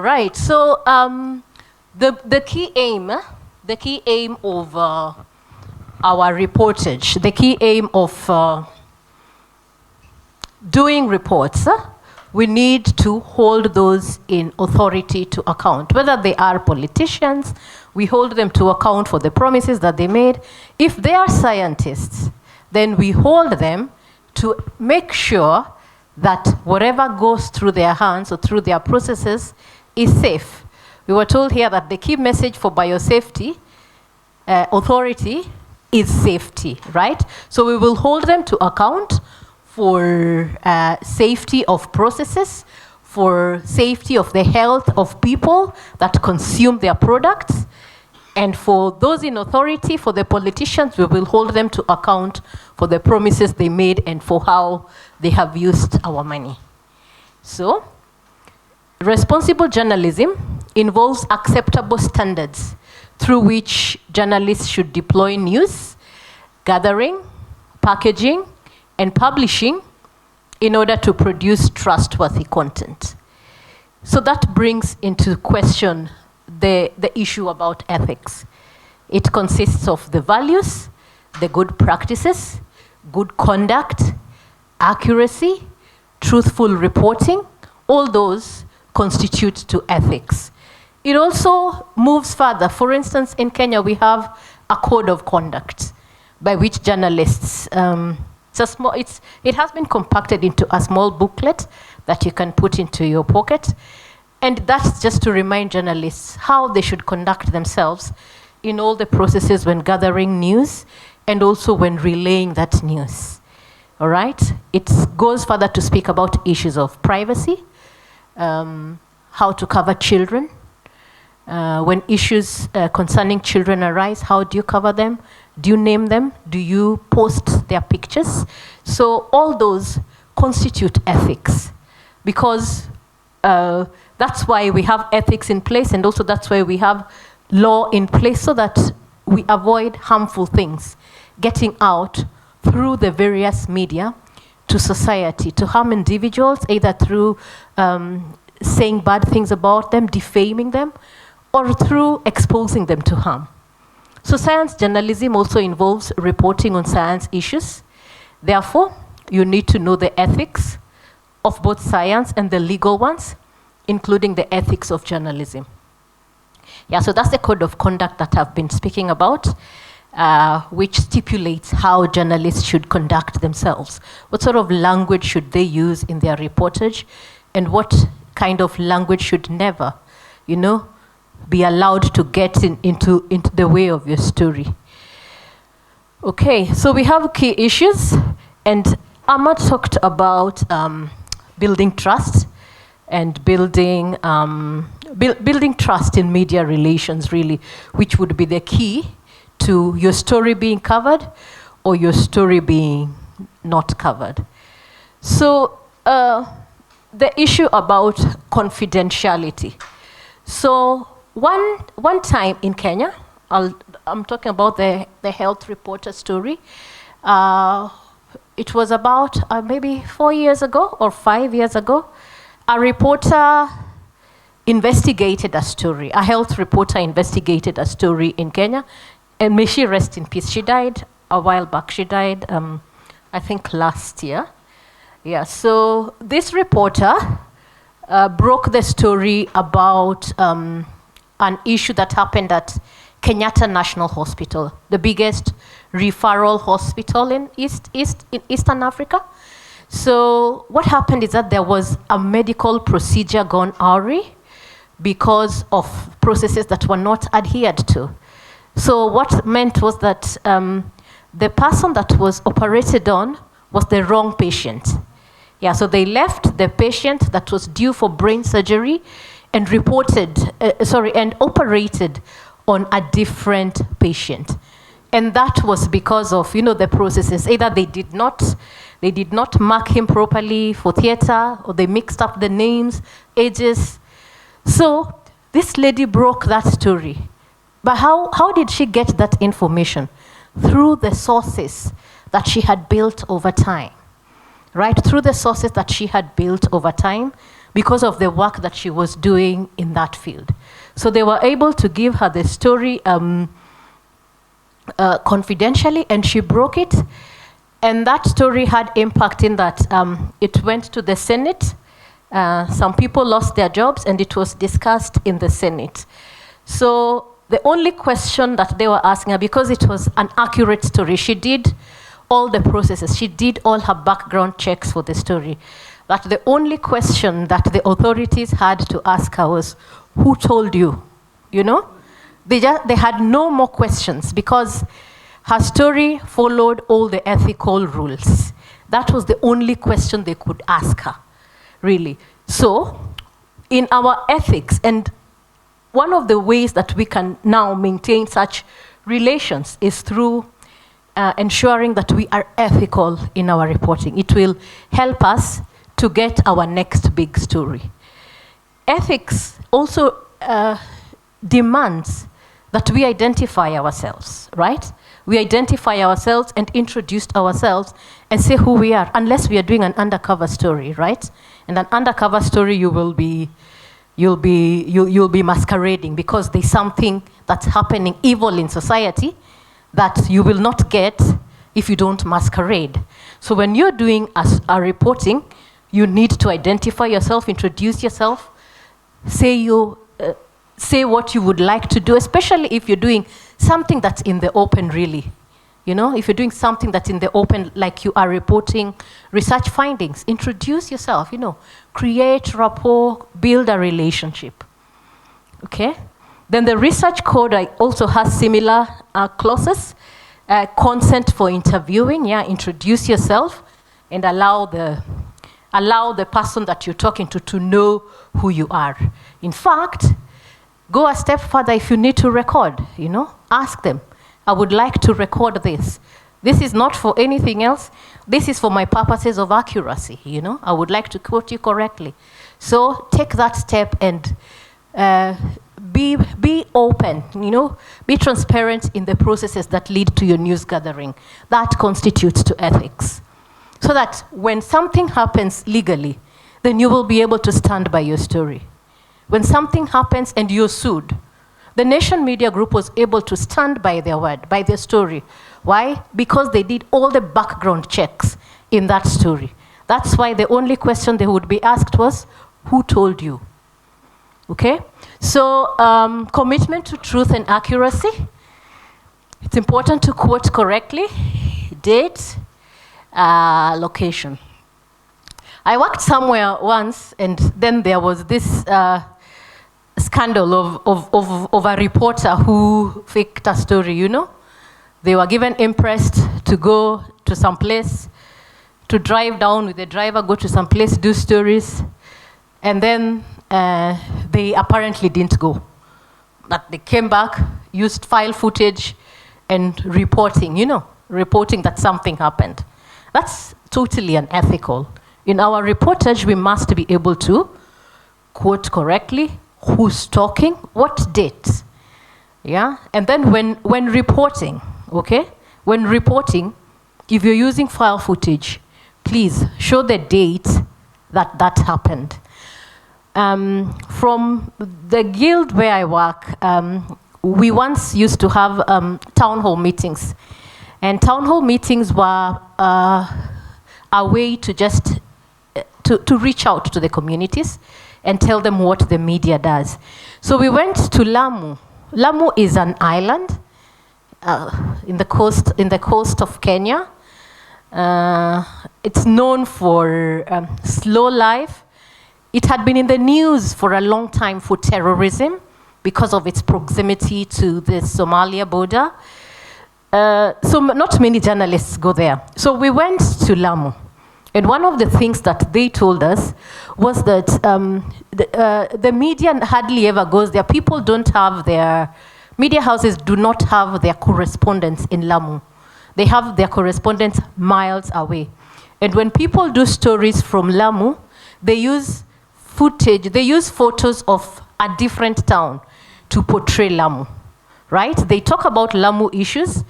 right. So the key aim of our reportage, the key aim of doing reports, we need to hold those in authority to account. Whether they are politicians, we hold them to account for the promises that they made. If they are scientists, then we hold them to make sure that whatever goes through their hands or through their processes is safe. We were told here that the key message for biosafety authority is safety, right? So we will hold them to account for safety of processes, for safety of the health of people that consume their products. And for those in authority, for the politicians, we will hold them to account for the promises they made and for how they have used our money. So, responsible journalism involves acceptable standards through which journalists should deploy news, gathering, packaging, and publishing in order to produce trustworthy content. So that brings into question the issue about ethics. It consists of the values, the good practices, good conduct, accuracy, truthful reporting. All those constitute to ethics. It also moves further. For instance, in Kenya, we have a code of conduct by which journalists, it has been compacted into a small booklet that you can put into your pocket. And that's just to remind journalists how they should conduct themselves in all the processes when gathering news and also when relaying that news. All right? It goes further to speak about issues of privacy, how to cover children. When issues concerning children arise, how do you cover them? Do you name them? Do you post their pictures? So all those constitute ethics, because that's why we have ethics in place, and also that's why we have law in place, so that we avoid harmful things getting out through the various media to society, to harm individuals, either through saying bad things about them, defaming them, or through exposing them to harm. So science journalism also involves reporting on science issues. Therefore, you need to know the ethics of both science and the legal ones, including the ethics of journalism. Yeah, so that's the code of conduct that I've been speaking about, which stipulates how journalists should conduct themselves. What sort of language should they use in their reportage, and what kind of language should never, be allowed to get into the way of your story. Okay, so we have key issues, and Amma talked about building trust and building trust in media relations, really, which would be the key to your story being covered or your story being not covered. So the issue about confidentiality. So one time in Kenya, I'm talking about the health reporter story. It was about maybe 4 years ago or 5 years ago. A reporter investigated a story. A health reporter investigated a story in Kenya, and may she rest in peace. She died a while back. She died, I think, last year. Yeah. So this reporter broke the story about an issue that happened at Kenyatta National Hospital, the biggest referral hospital in Eastern Africa. So what happened is that there was a medical procedure gone awry because of processes that were not adhered to. So what meant was that the person that was operated on was the wrong patient. Yeah, so they left the patient that was due for brain surgery and and operated on a different patient. And that was because of, the processes. Either they did not mark him properly for theater, or they mixed up the names, ages. So this lady broke that story. But how did she get that information? Through the sources that she had built over time. Right? Through the sources that she had built over time, because of the work that she was doing in that field. So they were able to give her the story confidentially, and she broke it. And that story had impact in that it went to the Senate. Some people lost their jobs, and it was discussed in the Senate. So the only question that they were asking her, because it was an accurate story, she did all the processes, she did all her background checks for the story, that the only question that the authorities had to ask her was, who told you? You know? They had no more questions because her story followed all the ethical rules. That was the only question they could ask her, really. So, in our ethics, and one of the ways that we can now maintain such relations is through ensuring that we are ethical in our reporting. It will help us to get our next big story. Ethics also demands that we identify ourselves, right? We identify ourselves and introduce ourselves and say who we are, unless we are doing an undercover story, right? And an undercover story, you'll be masquerading because there's something that's happening evil in society that you will not get if you don't masquerade. So when you're doing a reporting, you need to identify yourself, introduce yourself, say what you would like to do, especially if you're doing something that's in the open, really. You know, if you're doing something that's in the open, like you are reporting research findings, introduce yourself, you know, create rapport, build a relationship. Okay? Then the research code also has similar clauses. Consent for interviewing, introduce yourself and allow the person that you're talking to know who you are. In fact, go a step further if you need to record, you know, ask them, I would like to record this. This is not for anything else. This is for my purposes of accuracy, you know. I would like to quote you correctly. So take that step and be open, you know, be transparent in the processes that lead to your news gathering. That constitutes to ethics. So that when something happens legally, then you will be able to stand by your story. When something happens and you're sued, the Nation Media Group was able to stand by their word, by their story. Why? Because they did all the background checks in that story. That's why the only question they would be asked was, who told you? Okay? So, commitment to truth and accuracy. It's important to quote correctly, date, location. I worked somewhere once, and then there was this scandal of a reporter who faked a story, you know? They were given impressed to go to some place, to drive down with the driver, go to some place, do stories, and then they apparently didn't go. But they came back, used file footage, and reporting, you know, reporting that something happened. That's totally unethical. In our reportage, we must be able to quote correctly, who's talking, what date, yeah? And then when reporting, okay? When reporting, if you're using file footage, please show the date that happened. From the guild where I work, we once used to have town hall meetings. And town hall meetings were a way to just to reach out to the communities and tell them what the media does. So we went to Lamu. Lamu is an island in the coast of Kenya. It's known for slow life. It had been in the news for a long time for terrorism because of its proximity to the Somalia border. So not many journalists go there. So we went to Lamu. And one of the things that they told us was that the media hardly ever goes there. People don't have media houses do not have their correspondents in Lamu. They have their correspondents miles away. And when people do stories from Lamu, they use footage, they use photos of a different town to portray Lamu, right? They talk about Lamu issues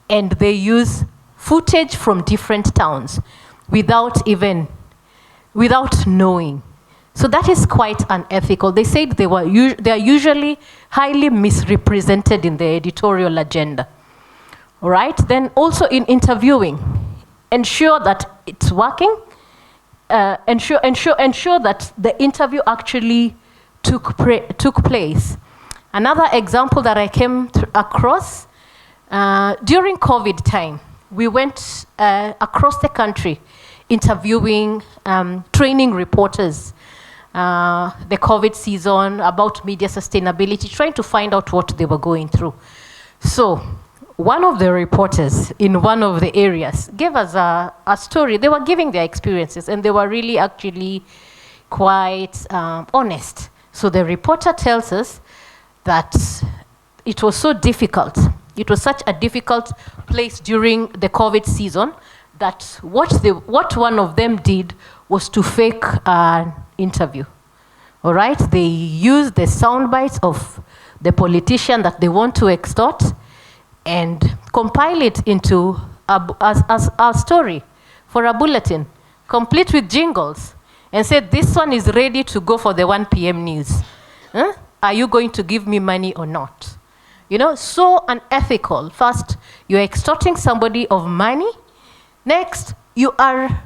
and they use footage from different towns without knowing So that is quite unethical. They said they are usually highly misrepresented in the editorial agenda. All right? Then also in interviewing, ensure that it's working. Ensure that the interview actually took place. Another example that I came across during COVID time, we went across the country interviewing, training reporters, the COVID season, about media sustainability, trying to find out what they were going through. So one of the reporters in one of the areas gave us a story. They were giving their experiences, and they were really actually quite honest. So the reporter tells us that it was so difficult. It was such a difficult place during the COVID season that what one of them did was to fake an interview. All right? They used the sound bites of the politician that they want to extort and compile it into a story for a bulletin, complete with jingles, and said, this one is ready to go for the 1 p.m. news. Huh? Are you going to give me money or not? You know, so unethical. First, you're extorting somebody of money. Next, you are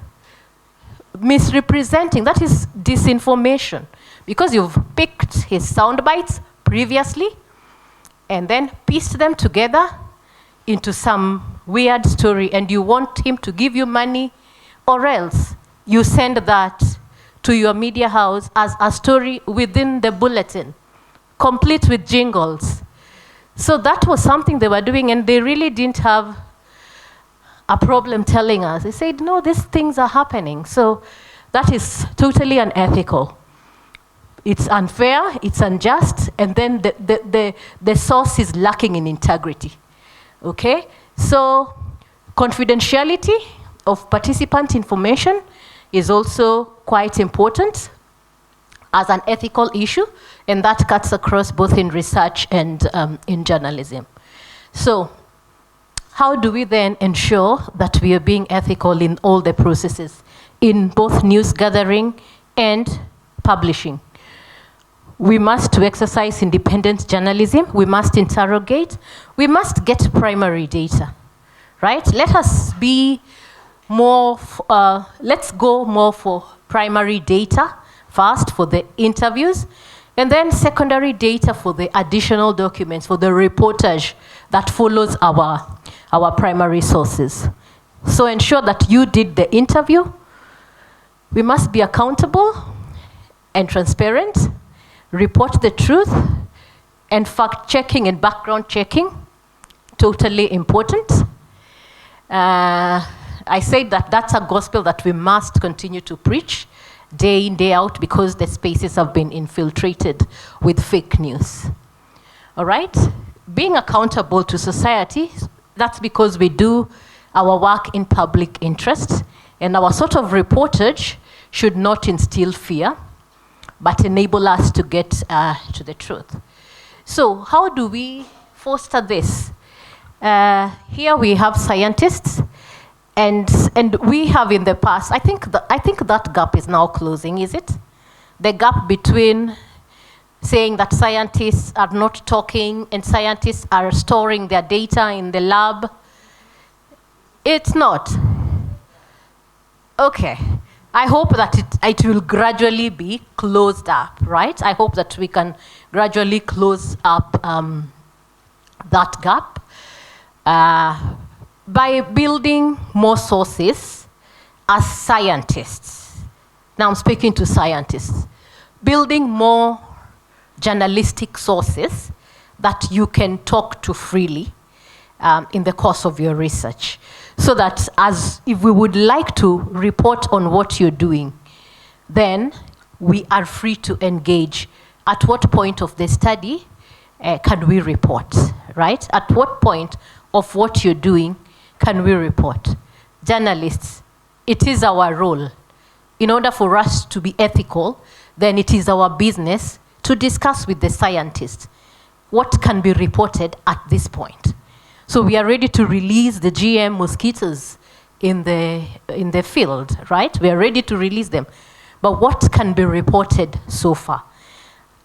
misrepresenting. That is disinformation, because you've picked his sound bites previously and then pieced them together into some weird story, and you want him to give you money, or else you send that to your media house as a story within the bulletin, complete with jingles. So that was something they were doing, and they really didn't have a problem telling us. They said, no, these things are happening. So that is totally unethical. It's unfair, it's unjust, and then the source is lacking in integrity. Okay? So confidentiality of participant information is also quite important as an ethical issue, and that cuts across both in research and in journalism. So how do we then ensure that we are being ethical in all the processes, in both news gathering and publishing? We must exercise independent journalism. We must interrogate. We must get primary data, right? Let us be more, let's go more for primary data first for the interviews, and then secondary data for the additional documents, for the reportage that follows our primary sources. So ensure that you did the interview. We must be accountable and transparent, report the truth, and fact-checking and background checking, totally important. I said that that's a gospel that we must continue to preach day in, day out, because the spaces have been infiltrated with fake news. All right? Being accountable to society, that's because we do our work in public interest, and our sort of reportage should not instill fear, but enable us to get to the truth. So how do we foster this? Here we have scientists, and we have in the past, I think that gap is now closing, is it? The gap between saying that scientists are not talking and scientists are storing their data in the lab. It's not. Okay. I hope that it will gradually be closed up, right? I hope that we can gradually close up that gap by building more sources as scientists. Now I'm speaking to scientists. Building more journalistic sources that you can talk to freely in the course of your research. So that if we would like to report on what you're doing, then we are free to engage. At what point of the study can we report, right? At what point of what you're doing can we report? Journalists, it is our role. In order for us to be ethical, then it is our business to discuss with the scientists what can be reported at this point. So we are ready to release the GM mosquitoes in the field, right? We are ready to release them. but what can be reported so far?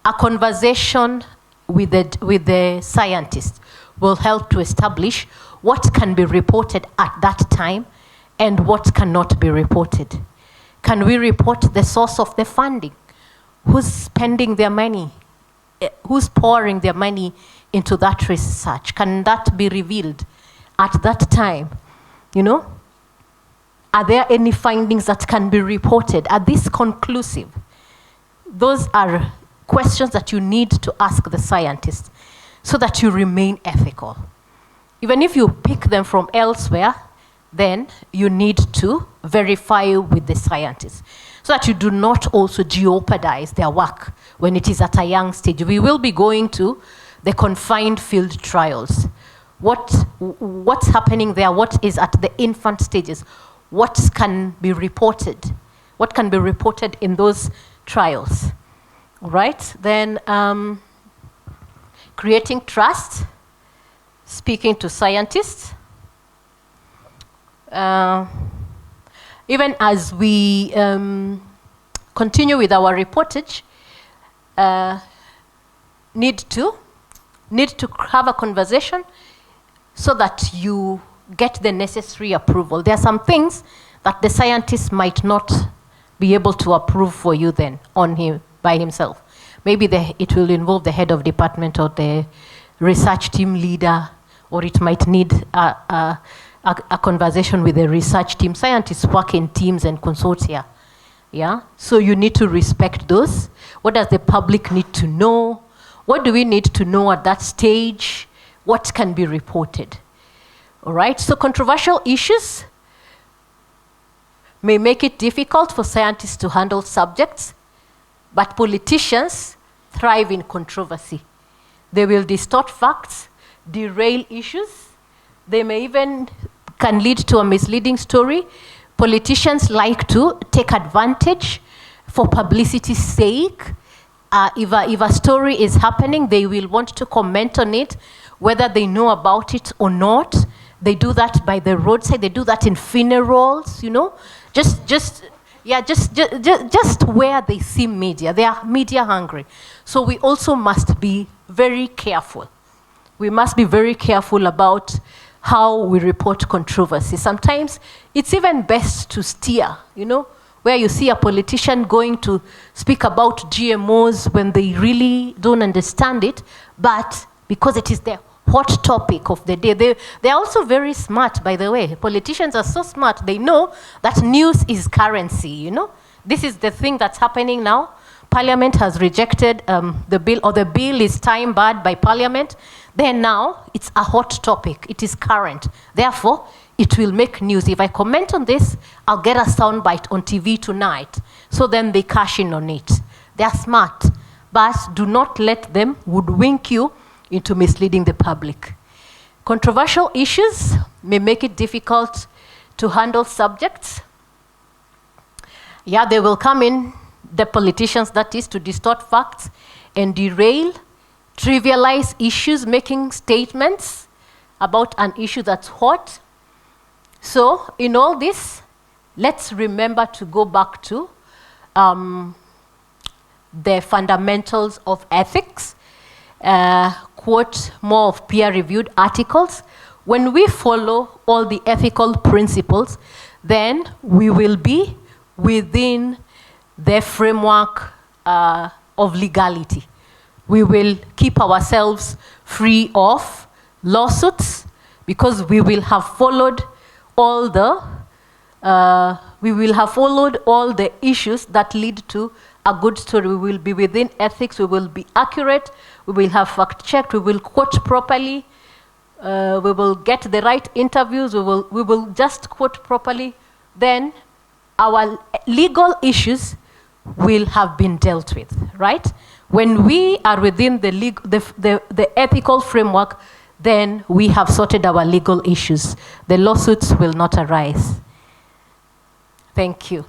A conversation with the scientist will help to establish what can be reported at that time and what cannot be reported. Can we report the source of the funding? Who's spending their money? Who's pouring their money into that research? Can that be revealed at that time? You know? Are there any findings that can be reported? Are these conclusive? Those are questions that you need to ask the scientist so that you remain ethical. Even if you pick them from elsewhere, then you need to verify with the scientists so that you do not also jeopardize their work when it is at a young stage. We will be going to the confined field trials. What's happening there? What is at the infant stages? What can be reported? What can be reported in those trials? All right, then creating trust, speaking to scientists. Even as we continue with our reportage, need to have a conversation so that you get the necessary approval. There are some things that the scientist might not be able to approve for you then by himself. Maybe it will involve the head of department or the research team leader, or it might need a conversation with the research team. Scientists work in teams and consortia. Yeah? So you need to respect those. What does the public need to know? What do we need to know at that stage? What can be reported? All right, so controversial issues may make it difficult for scientists to handle subjects, but politicians thrive in controversy. They will distort facts, derail issues. They may even can lead to a misleading story. Politicians like to take advantage for publicity's sake. If a story is happening, they will want to comment on it, whether they know about it or not. They do that by the roadside. They do that in funerals, you know, just where they see media. They are media hungry. So we also must be very careful. We must be very careful about how we report controversy. Sometimes it's even best to steer, you know, where you see a politician going to speak about GMOs when they really don't understand it, but because it is the hot topic of the day. They're also very smart, by the way. Politicians are so smart. They know that news is currency, you know. This is the thing that's happening now. Parliament has rejected the bill, or the bill is time-barred by Parliament. Then now, it's a hot topic. It is current. Therefore, it will make news. If I comment on this, I'll get a soundbite on TV tonight. So then they cash in on it. They're smart. But do not let them woodwink you into misleading the public. Controversial issues may make it difficult to handle subjects. Yeah, they will come in, the politicians, that is, to distort facts and derail, trivialize issues, making statements about an issue that's hot. So, in all this, let's remember to go back to the fundamentals of ethics, quote more of peer-reviewed articles. When we follow all the ethical principles, then we will be within the framework of legality. We will keep ourselves free of lawsuits because we will have followed all the issues that lead to a good story. We will be within ethics. We will be accurate. We will have fact-checked. We will quote properly. We will get the right interviews. We will just quote properly. Then our legal issues will have been dealt with, right? When we are within the ethical framework, then we have sorted our legal issues. The lawsuits will not arise. Thank you.